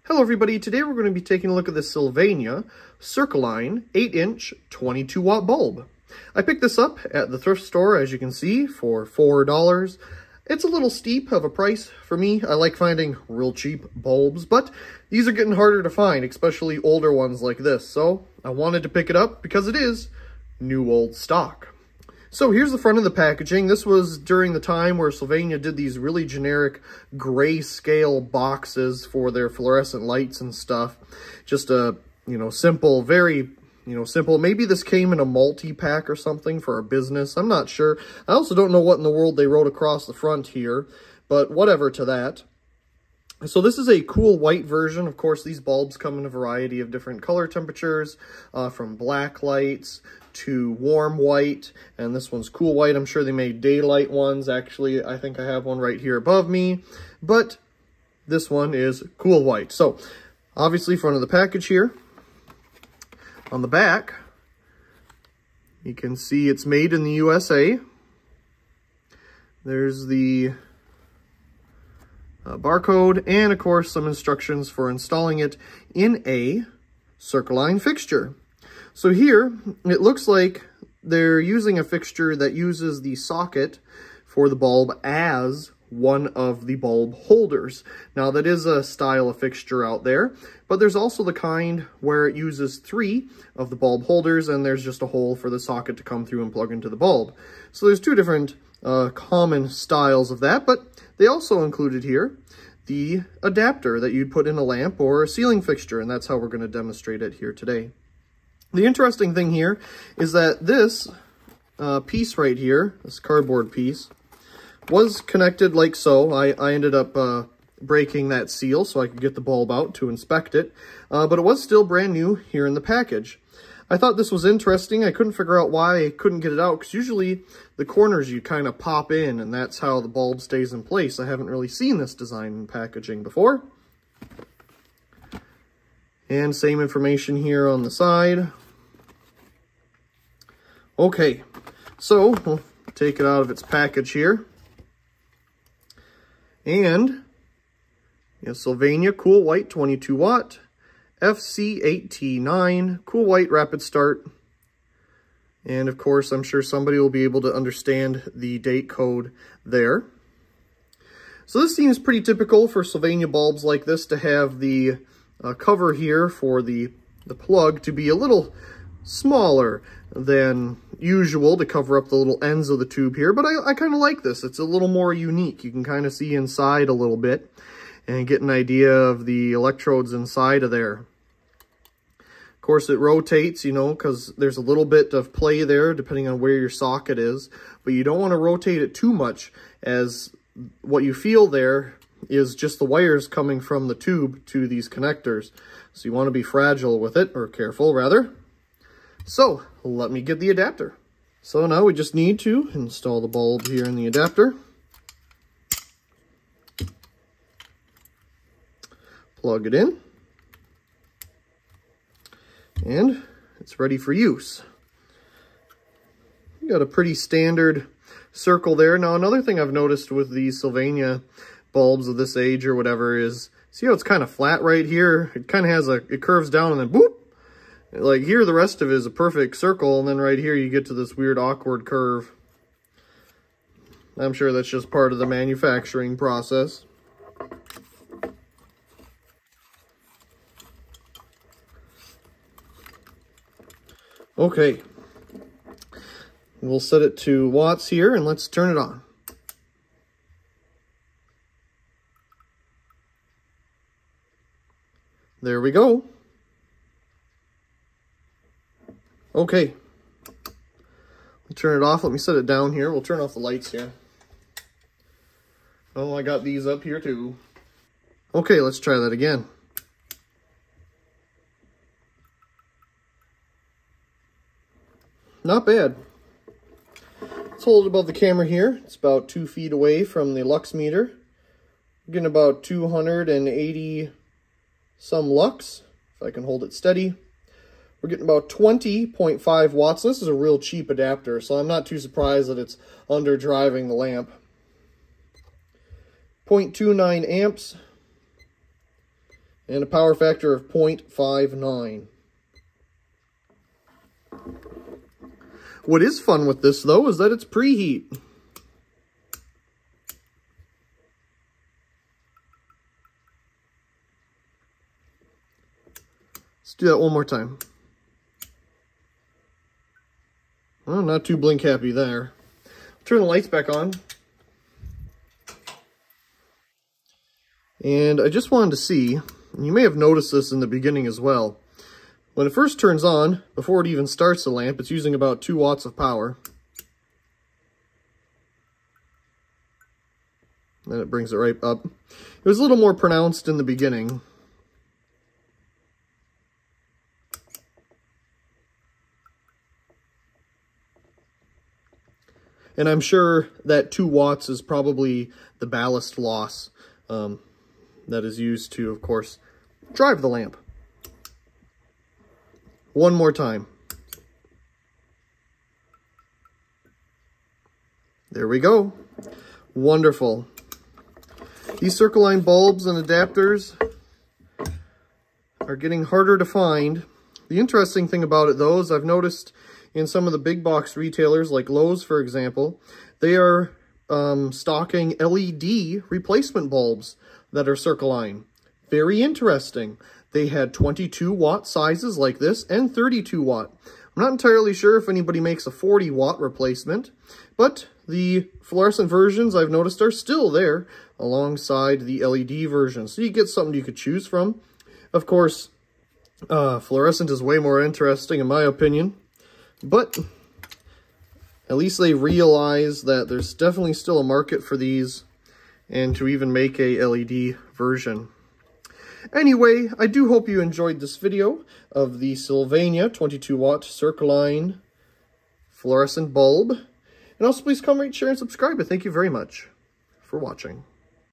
Hello everybody, today we're going to be taking a look at the Sylvania Circline 8-inch 22-watt bulb. I picked this up at the thrift store, as you can see, for $4. It's a little steep of a price for me. I like finding real cheap bulbs, but these are getting harder to find, especially older ones like this. So I wanted to pick it up because it is new old stock. So here's the front of the packaging. This was during the time where Sylvania did these really generic grayscale boxes for their fluorescent lights and stuff. Just a, simple, very, simple. Maybe this came in a multi-pack or something for a business. I'm not sure. I also don't know what in the world they wrote across the front here, but whatever to that. So this is a cool white version. Of course, these bulbs come in a variety of different color temperatures, from black lights to warm white, and this one's cool white. I'm sure they made daylight ones. Actually, I think I have one right here above me, but this one is cool white. So obviously, front of the package here. On the back, you can see it's made in the USA. There's the barcode, and of course some instructions for installing it in a Circline fixture. So here it looks like they're using a fixture that uses the socket for the bulb as one of the bulb holders. Now that is a style of fixture out there, but there's also the kind where it uses 3 of the bulb holders and there's just a hole for the socket to come through and plug into the bulb. So there's 2 different common styles of that, but they also included here the adapter that you'd put in a lamp or a ceiling fixture, and that's how we're going to demonstrate it here today. The interesting thing here is that this piece right here, this cardboard piece, was connected like so. I ended up breaking that seal so I could get the bulb out to inspect it, but it was still brand new here in the package. I thought this was interesting. I couldn't figure out why I couldn't get it out, because usually the corners you kind of pop in and that's how the bulb stays in place. I haven't really seen this design in packaging before. And same information here on the side. Okay, so we'll take it out of its package here. And Sylvania Cool White 22 watt. FC8T9, cool white rapid start. And of course, I'm sure somebody will be able to understand the date code there. So this seems pretty typical for Sylvania bulbs like this to have the cover here for the plug to be a little smaller than usual to cover up the little ends of the tube here. But I kind of like this. It's a little more unique. You can kind of see inside a little bit and get an idea of the electrodes inside of there. Of course, it rotates, because there's a little bit of play there depending on where your socket is, but you don't want to rotate it too much, as what you feel there is just the wires coming from the tube to these connectors. So you want to be fragile with it, or careful rather. So let me get the adapter. So now we just need to install the bulb here in the adapter. Plug it in, and it's ready for use. You got a pretty standard circle there. Now, another thing I've noticed with these Sylvania bulbs of this age or whatever is, see how it's kind of flat right here? It kind of has it curves down and then boop. Like here, the rest of it is a perfect circle, and then right here you get to this weird awkward curve. I'm sure that's just part of the manufacturing process. Okay, we'll set it to watts here and let's turn it on. There we go. Okay, we'll turn it off. Let me set it down here. We'll turn off the lights here. Oh, I got these up here too. Okay, let's try that again. Not bad. Let's hold it above the camera here. It's about 2 feet away from the lux meter. We're getting about 280 some lux, if I can hold it steady. We're getting about 20.5 watts. This is a real cheap adapter, so I'm not too surprised that it's under driving the lamp. 0.29 amps. and a power factor of 0.59. What is fun with this, though, is that it's preheat. Let's do that one more time. Well, not too blink happy there. Turn the lights back on. And I just wanted to see, and you may have noticed this in the beginning as well, when it first turns on, before it even starts the lamp, it's using about 2 watts of power. Then it brings it right up. It was a little more pronounced in the beginning. And I'm sure that 2 watts is probably the ballast loss that is used to, of course, drive the lamp. One more time. There we go. Wonderful. These Circline bulbs and adapters are getting harder to find. The interesting thing about it, though, is I've noticed in some of the big box retailers, like Lowe's, for example, they are stocking LED replacement bulbs that are Circline. Very interesting. They had 22 watt sizes like this and 32 watt. I'm not entirely sure if anybody makes a 40 watt replacement, but the fluorescent versions I've noticed are still there alongside the LED version. So you get something you could choose from. Of course, fluorescent is way more interesting in my opinion, but at least they realize that there's definitely still a market for these and to even make a LED version. Anyway, I do hope you enjoyed this video of the Sylvania 22 watt Circline fluorescent bulb. And also please comment, rate, share, and subscribe. And thank you very much for watching.